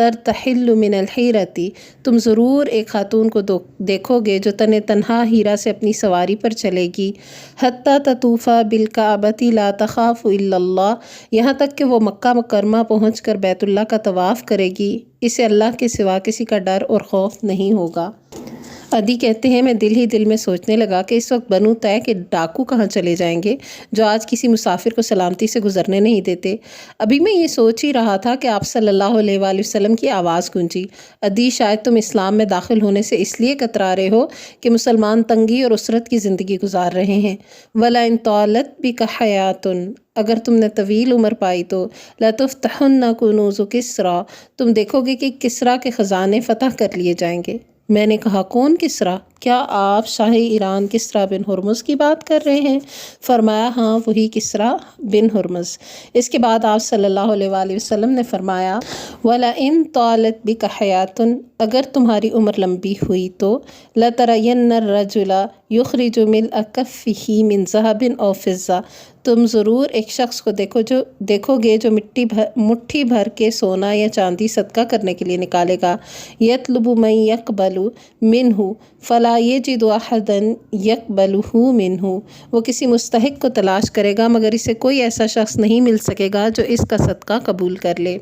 ترتحل من الحیرتی، تم ضرور ایک خاتون کو دیکھو گے جو تنہا ہیرا سے اپنی سواری پر چلے گی، حتی تطوف بالکعبۃ لا تخاف الا اللہ، یہاں تک کہ وہ مکہ مکرمہ پہنچ کر بیت اللہ کا طواف کرے گی، اسے اللہ کے سوا کسی کا ڈر اور خوف نہیں ہوگا۔ عدی کہتے ہیں میں دل ہی دل میں سوچنے لگا کہ اس وقت بنو طے کے ڈاکو کہاں چلے جائیں گے جو آج کسی مسافر کو سلامتی سے گزرنے نہیں دیتے۔ ابھی میں یہ سوچ ہی رہا تھا کہ آپ صلی اللہ علیہ وآلہ وسلم کی آواز گونجی، عدی شاید تم اسلام میں داخل ہونے سے اس لیے کترا رہے ہو کہ مسلمان تنگی اور اسرت کی زندگی گزار رہے ہیں۔ وَلَئِن طَالَتْ بِكَ حَیَاتٌ، اگر تم نے طویل عمر پائی تو لَتُفْتَحُنَّ كُنُوزُ کسریٰ، تم دیکھو گے کہ کسریٰ کے خزانے فتح کر لیے جائیں گے۔ میں نے کہا کون کسریٰ؟ کیا آپ شاہ ایران کسریٰ بن ہرمز کی بات کر رہے ہیں؟ فرمایا ہاں وہی کسریٰ بن ہرمز۔ اس کے بعد آپ صلی اللہ علیہ وآلہ وسلم نے فرمایا وَلَئِن طَالَتْ بِكَ حَیَاتٌ، اگر تمہاری عمر لمبی ہوئی تو لَتَرَيَنَّ الرَّجُلَ يُخْرِجُ مِلْءَ كَفِّهِ مِنْ ذَهَبٍ أَوْ فِضَّةٍ، تم ضرور ایک شخص کو دیکھو گے جو مٹھی بھر کے سونا یا چاندی صدقہ کرنے کے لیے نکالے گا، يَطْلُبُ مَن يَقْبَلُ مِنْهُ فَلَا يَجِدُ أَحَدًا يَقْبَلُهُ مِنْهُ، وہ کسی مستحق کو تلاش کرے گا مگر اسے کوئی ایسا شخص نہیں مل سکے گا جو اس کا صدقہ قبول کر لے۔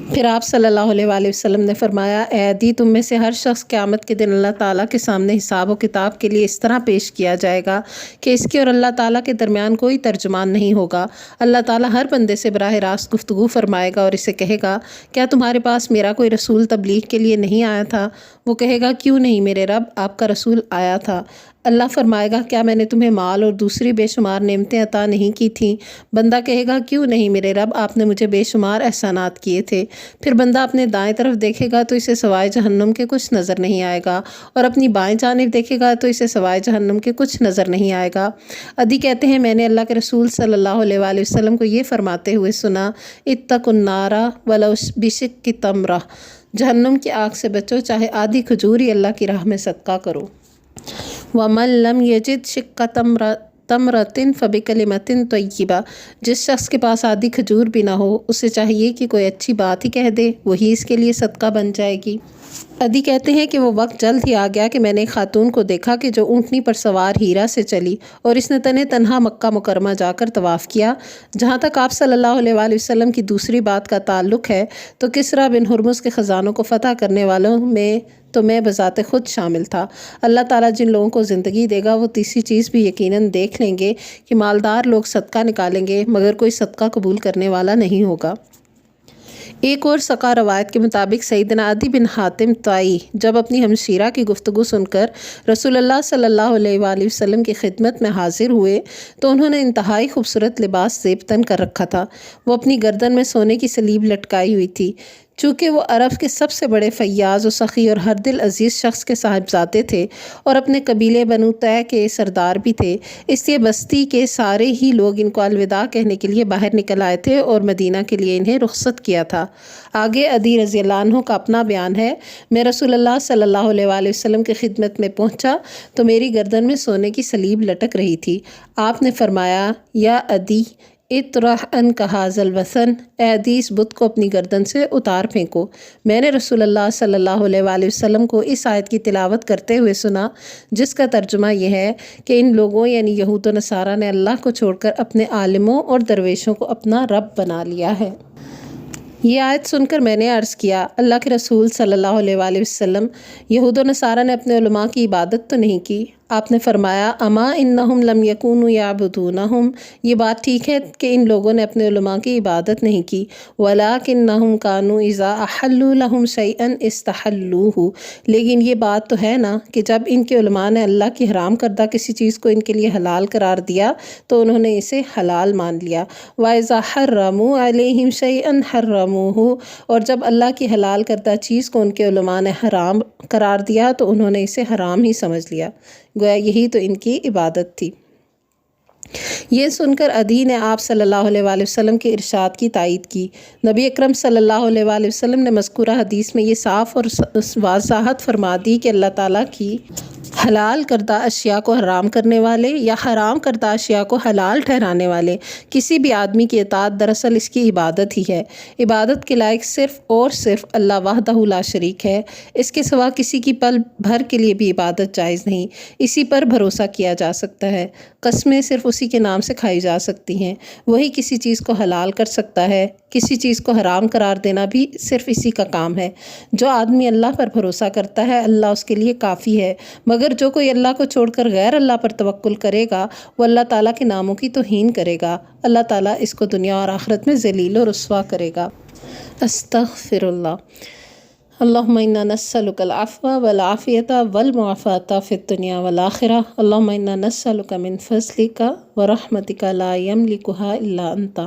پھر آپ صلی اللہ علیہ وآلہ وسلم نے فرمایا اے عدی، تم میں سے ہر شخص قیامت کے دن اللہ تعالیٰ کے سامنے حساب و کتاب کے لیے اس طرح پیش کیا جائے گا کہ اس کے اور اللہ تعالیٰ کے درمیان کوئی ترجمان نہیں ہوگا۔ اللہ تعالیٰ ہر بندے سے براہ راست گفتگو فرمائے گا اور اسے کہے گا کیا تمہارے پاس میرا کوئی رسول تبلیغ کے لیے نہیں آیا تھا؟ وہ کہے گا کیوں نہیں میرے رب، آپ کا رسول آیا تھا۔ اللہ فرمائے گا کیا میں نے تمہیں مال اور دوسری بے شمار نعمتیں عطا نہیں کی تھیں؟ بندہ کہے گا کیوں نہیں میرے رب، آپ نے مجھے بے شمار احسانات کیے تھے۔ پھر بندہ اپنے دائیں طرف دیکھے گا تو اسے سوائے جہنم کے کچھ نظر نہیں آئے گا، اور اپنی بائیں جانب دیکھے گا تو اسے سوائے جہنم کے کچھ نظر نہیں آئے گا۔ عدی کہتے ہیں میں نے اللہ کے رسول صلی اللہ علیہ وآلہ وسلم کو یہ فرماتے ہوئے سنا اتقوا النار ولو بشق تمرہ، جہنم کی آگ سے بچو چاہے آدھی کھجور ہی اللہ کی راہ میں صدقہ کرو۔ وَمَن لَّمْ يَجِدْ شِقَّ تَمْرَةٍ فَبِكَلِمَةٍ طَیِّبَةٍ، جس شخص کے پاس آدھی کھجور بھی نہ ہو اسے چاہیے کہ کوئی اچھی بات ہی کہہ دے، وہی اس کے لیے صدقہ بن جائے گی۔ عدی کہتے ہیں کہ وہ وقت جلد ہی آ گیا کہ میں نے ایک خاتون کو دیکھا کہ جو اونٹنی پر سوار ہیرا سے چلی اور اس نے تنہا مکہ مکرمہ جا کر طواف کیا۔ جہاں تک آپ صلی اللہ علیہ وآلہ وسلم کی دوسری بات کا تعلق ہے تو کسریٰ بن ہرمز کے خزانوں کو فتح کرنے والوں میں تو میں بذات خود شامل تھا۔ اللہ تعالیٰ جن لوگوں کو زندگی دے گا وہ تیسری چیز بھی یقیناً دیکھ لیں گے کہ مالدار لوگ صدقہ نکالیں گے مگر کوئی صدقہ قبول کرنے والا نہیں ہوگا۔ ایک اور ثقہ روایت کے مطابق سیدنا عدی بن حاتم طائی جب اپنی ہمشیرہ کی گفتگو سن کر رسول اللہ صلی اللہ علیہ وآلہ وسلم کی خدمت میں حاضر ہوئے تو انہوں نے انتہائی خوبصورت لباس زیب تن کر رکھا تھا۔ وہ اپنی گردن میں سونے کی سلیب لٹکائی ہوئی تھی۔ چونکہ وہ عرب کے سب سے بڑے فیاض و سخی اور ہر دل عزیز شخص کے صاحبزادے تھے اور اپنے قبیلے بنو طے کے سردار بھی تھے، اس لیے بستی کے سارے ہی لوگ ان کو الوداع کہنے کے لیے باہر نکل آئے تھے اور مدینہ کے لیے انہیں رخصت کیا تھا۔ آگے عدی رضی اللہ عنہ کا اپنا بیان ہے، میں رسول اللہ صلی اللہ علیہ وآلہ وسلم کی خدمت میں پہنچا تو میری گردن میں سونے کی سلیب لٹک رہی تھی۔ آپ نے فرمایا یا عدی اطرح عنک ھذا الوثن، اے عدی اس بت کو اپنی گردن سے اتار پھینکو۔ میں نے رسول اللہ صلی اللہ علیہ وآلہ وسلم کو اس آیت کی تلاوت کرتے ہوئے سنا جس کا ترجمہ یہ ہے کہ ان لوگوں یعنی یہود و نصارہ نے اللہ کو چھوڑ کر اپنے عالموں اور درویشوں کو اپنا رب بنا لیا ہے۔ یہ آیت سن کر میں نے عرض کیا اللہ کے رسول صلی اللہ علیہ وآلہ وسلم، یہود و نصارہ نے اپنے علماء کی عبادت تو نہیں کی؟ آپ نے فرمایا اما انہم لم یکونوا یعبدونہم، یہ بات ٹھیک ہے کہ ان لوگوں نے اپنے علماء کی عبادت نہیں کی، ولکنہم کانوا اذا احلوا لہم شیئا استحلوہ، لیکن یہ بات تو ہے نا کہ جب ان کے علماء نے اللہ کی حرام کردہ کسی چیز کو ان کے لیے حلال قرار دیا تو انہوں نے اسے حلال مان لیا، وَإِذَا حَرَّمُوا عَلَيْهِمْ شَيْئًا حَرَّمُوهُ، اور جب اللہ کی حلال کردہ چیز کو ان کے علماء نے حرام قرار دیا تو انہوں نے اسے حرام ہی سمجھ لیا، گویا یہی تو ان کی عبادت تھی۔ یہ سن کر عدی نے آپ صلی اللہ علیہ وآلہ وسلم کے ارشاد کی تائید کی۔ نبی اکرم صلی اللہ علیہ وآلہ وسلم نے مذکورہ حدیث میں یہ صاف اور وضاحت فرما دی کہ اللہ تعالیٰ کی حلال کردہ اشیاء کو حرام کرنے والے یا حرام کردہ اشیاء کو حلال ٹھہرانے والے کسی بھی آدمی کی اطاعت دراصل اس کی عبادت ہی ہے۔ عبادت کے لائق صرف اور صرف اللہ وحدہ لا شریک ہے۔ اس کے سوا کسی کی پل بھر کے لیے بھی عبادت جائز نہیں۔ اسی پر بھروسہ کیا جا سکتا ہے۔ قسمیں صرف اسی کے نام سے کھائی جا سکتی ہیں۔ وہی کسی چیز کو حلال کر سکتا ہے، کسی چیز کو حرام قرار دینا بھی صرف اسی کا کام ہے۔ جو آدمی اللہ پر بھروسہ کرتا ہے اللہ اس کے لیے کافی ہے، مگر جو کوئی اللہ کو چھوڑ کر غیر اللہ پر توکل کرے گا وہ اللہ تعالیٰ کے ناموں کی توہین کرے گا۔ اللہ تعالیٰ اس کو دنیا اور آخرت میں ذلیل و رسوا کرے گا۔ استغفر اللہ۔ اللہم انا نسألک العفو والعافیۃ والمعافاۃ فی الدنیا والآخرہ۔ اللہم انا نسألک من فضلک ورحمتک لا یملکھا الا انت۔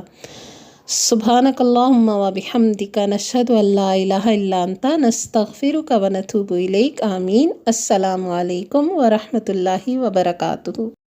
سبحانک اللہم وبحمدک نشہد ان لا الہ الا انت نستغفرک ونتوب الیک۔ آمین۔ السلام علیکم ورحمۃ اللہ وبرکاتہ۔